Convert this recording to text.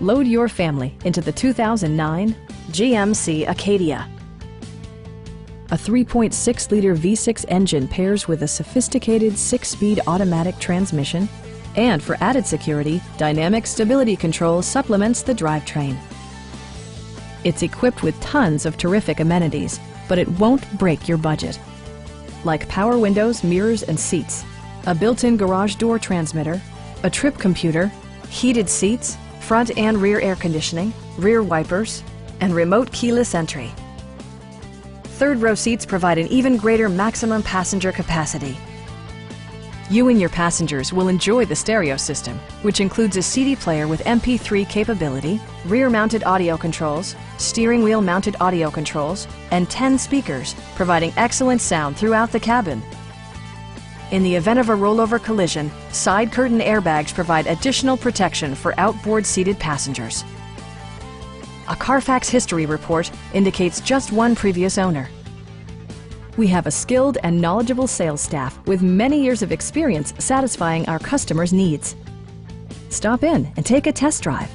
Load your family into the 2009 GMC Acadia. A 3.6-liter V6 engine pairs with a sophisticated 6-speed automatic transmission, and for added security, dynamic stability control supplements the drivetrain. It's equipped with tons of terrific amenities, but it won't break your budget. Like power windows, mirrors, and seats, a built-in garage door transmitter, a trip computer, heated seats, front and rear air conditioning, rear wipers, and remote keyless entry. Third-row seats provide an even greater maximum passenger capacity. You and your passengers will enjoy the stereo system, which includes a CD player with MP3 capability, rear-mounted audio controls, steering wheel-mounted audio controls, and 10 speakers, providing excellent sound throughout the cabin. In the event of a rollover collision, side curtain airbags provide additional protection for outboard seated passengers. A Carfax history report indicates just one previous owner. We have a skilled and knowledgeable sales staff with many years of experience satisfying our customers' needs. Stop in and take a test drive.